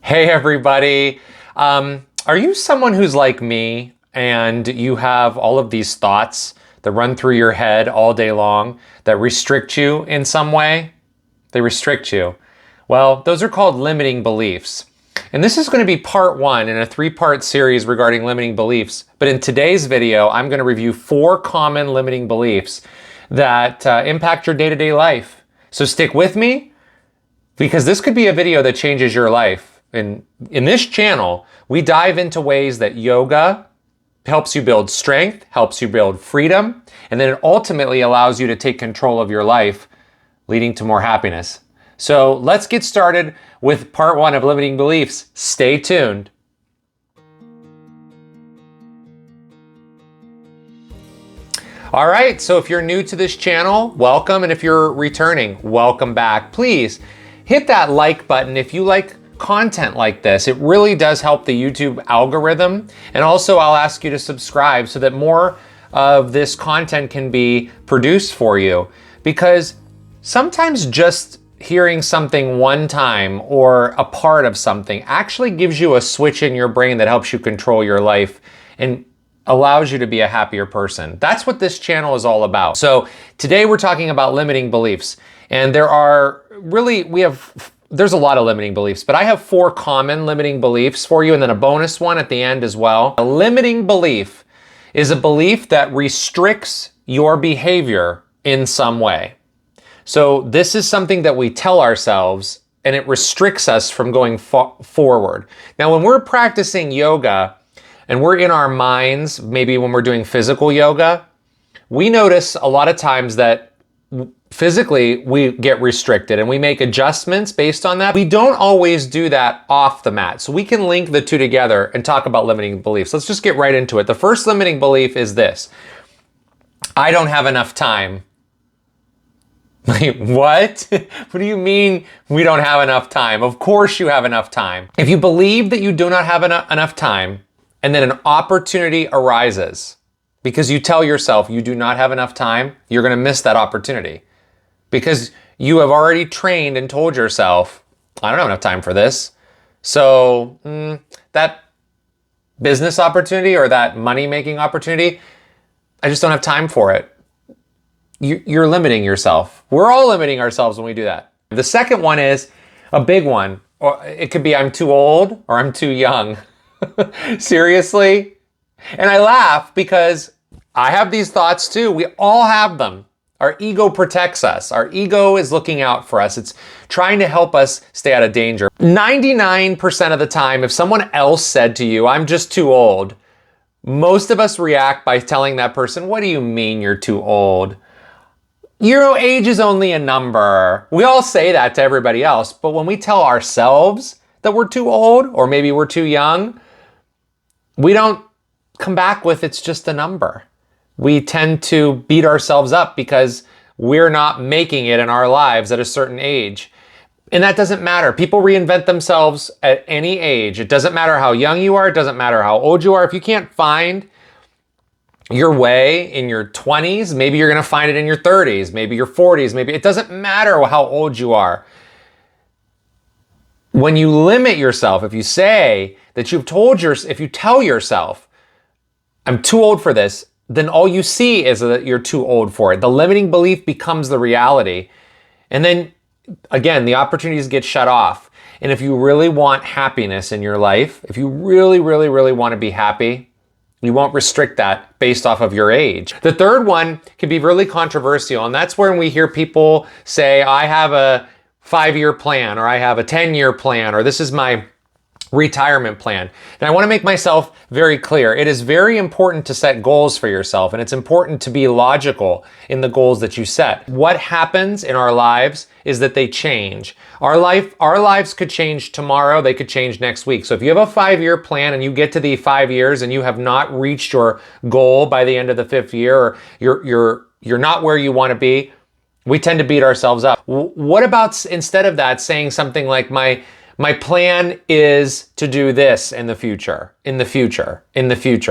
Hey everybody. Are you someone who's like me and you have all of these thoughts that run through your head all day long that restrict you in some way? They restrict you. Well, those are called limiting beliefs. And this is going to be part one in a three-part series regarding limiting beliefs. But in today's video, I'm going to review 4 common limiting beliefs that impact your day-to-day life. So stick with me, because this could be a video that changes your life. In this channel, we dive into ways that yoga helps you build strength, helps you build freedom, and then it ultimately allows you to take control of your life, leading to more happiness. So let's get started with part 1 of limiting beliefs. Stay tuned. All right, so if you're new to this channel, welcome. And if you're returning, welcome back. Please hit that like button if you like content like this. It really does help the YouTube algorithm. And also I'll ask you to subscribe so that more of this content can be produced for you. Because sometimes just hearing something one time or a part of something actually gives you a switch in your brain that helps you control your life and allows you to be a happier person. That's what this channel is all about. So today we're talking about limiting beliefs. And there's a lot of limiting beliefs, but I have 4 common limiting beliefs for you and then a bonus one at the end as well. A limiting belief is a belief that restricts your behavior in some way. So this is something that we tell ourselves and it restricts us from going forward. Now, when we're practicing yoga and we're in our minds, maybe when we're doing physical yoga, we notice a lot of times that physically we get restricted and we make adjustments based on that. We don't always do that off the mat. So we can link the two together and talk about limiting beliefs. Let's just get right into it. The first limiting belief is this: I don't have enough time. Like, what? What do you mean we don't have enough time? Of course you have enough time. If you believe that you do not have enough time and then an opportunity arises because you tell yourself you do not have enough time, you're going to miss that opportunity. Because you have already trained and told yourself, I don't have enough time for this. So that business opportunity or that money-making opportunity, I just don't have time for it. You're limiting yourself. We're all limiting ourselves when we do that. The second one is a big one. Or it could be I'm too old or I'm too young. Seriously? And I laugh because I have these thoughts too. We all have them. Our ego protects us. Our ego is looking out for us. It's trying to help us stay out of danger. 99% of the time, if someone else said to you, I'm just too old, most of us react by telling that person, what do you mean you're too old? Your age is only a number. We all say that to everybody else, but when we tell ourselves that we're too old or maybe we're too young, we don't come back with it's just a number. We tend to beat ourselves up because we're not making it in our lives at a certain age. And that doesn't matter. People reinvent themselves at any age. It doesn't matter how young you are. It doesn't matter how old you are. If you can't find your way in your 20s, maybe you're going to find it in your 30s, maybe your 40s, maybe it doesn't matter how old you are. When you limit yourself, if you say that if you tell yourself, I'm too old for this, then all you see is that you're too old for it. The limiting belief becomes the reality. And then again, the opportunities get shut off. And if you really want happiness in your life, if you really, really, really want to be happy, you won't restrict that based off of your age. The third one can be really controversial. And that's when we hear people say, I have a 5-year plan, or I have a 10-year plan, or this is my retirement plan. And I want to make myself very clear. It is very important to set goals for yourself, and it's important to be logical in the goals that you set. What happens in our lives is that they change. Our lives could change tomorrow, they could change next week. So if you have a 5-year plan and you get to the 5 years and you have not reached your goal by the end of the 5th year, or you're not where you want to be, we tend to beat ourselves up. What about instead of that saying something like my plan is to do this in the future,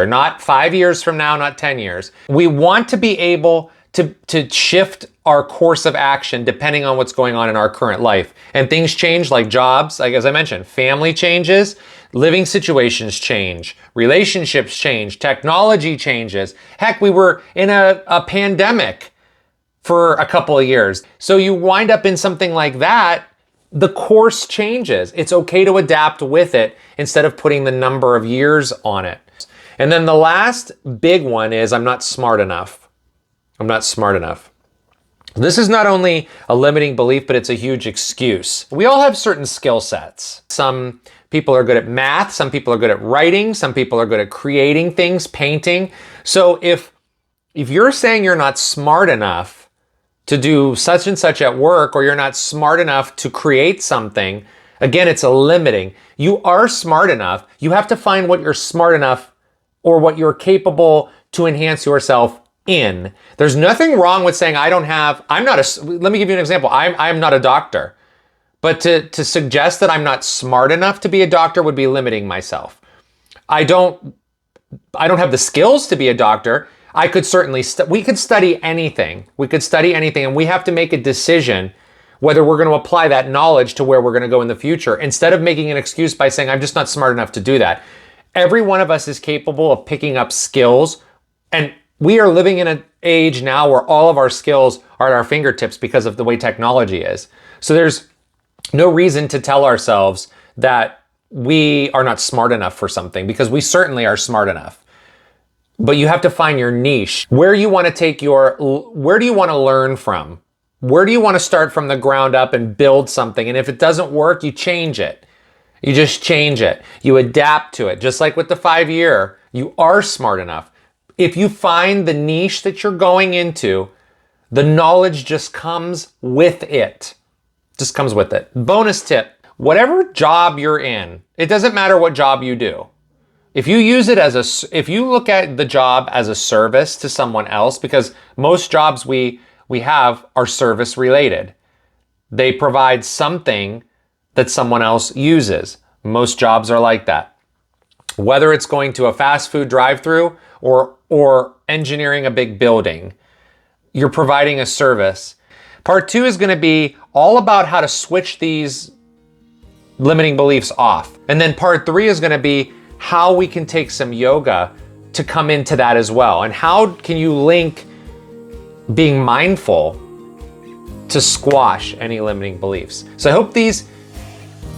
not 5 years from now, not 10 years. We want to be able to shift our course of action depending on what's going on in our current life. And things change, like jobs, like as I mentioned, family changes, living situations change, relationships change, technology changes. Heck, we were in a pandemic for a couple of years. So you wind up in something like that, the course changes. It's okay to adapt with it instead of putting the number of years on it. And then the last big one is I'm not smart enough. I'm not smart enough. This is not only a limiting belief, but it's a huge excuse. We all have certain skill sets. Some people are good at math, some people are good at writing, some people are good at creating things, painting. So if you're saying you're not smart enough to do such and such at work, or you're not smart enough to create something, again, it's a limiting. You are smart enough. You have to find what you're smart enough or what you're capable to enhance yourself in. There's nothing wrong with saying let me give you an example. I'm not a doctor, but to suggest that I'm not smart enough to be a doctor would be limiting myself. I don't have the skills to be a doctor. I could certainly, we could study anything. We could study anything, and we have to make a decision whether we're going to apply that knowledge to where we're going to go in the future, instead of making an excuse by saying, I'm just not smart enough to do that. Every one of us is capable of picking up skills, and we are living in an age now where all of our skills are at our fingertips because of the way technology is. So there's no reason to tell ourselves that we are not smart enough for something, because we certainly are smart enough. But you have to find your niche. Where do you want to learn from? Where do you want to start from the ground up and build something? And if it doesn't work, you change it. You just change it. You adapt to it. Just like with the 5-year, you are smart enough. If you find the niche that you're going into, the knowledge just comes with it. Just comes with it. Bonus tip, whatever job you're in, it doesn't matter what job you do. If you look at the job as a service to someone else, because most jobs we have are service related. They provide something that someone else uses. Most jobs are like that. Whether it's going to a fast food drive-through or engineering a big building, you're providing a service. Part 2 is going to be all about how to switch these limiting beliefs off. And then part 3 is going to be how we can take some yoga to come into that as well. And how can you link being mindful to squash any limiting beliefs? So I hope these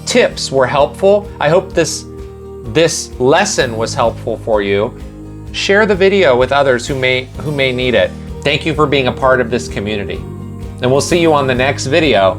tips were helpful. I hope this lesson was helpful for you. Share the video with others who may need it. Thank you for being a part of this community. And we'll see you on the next video.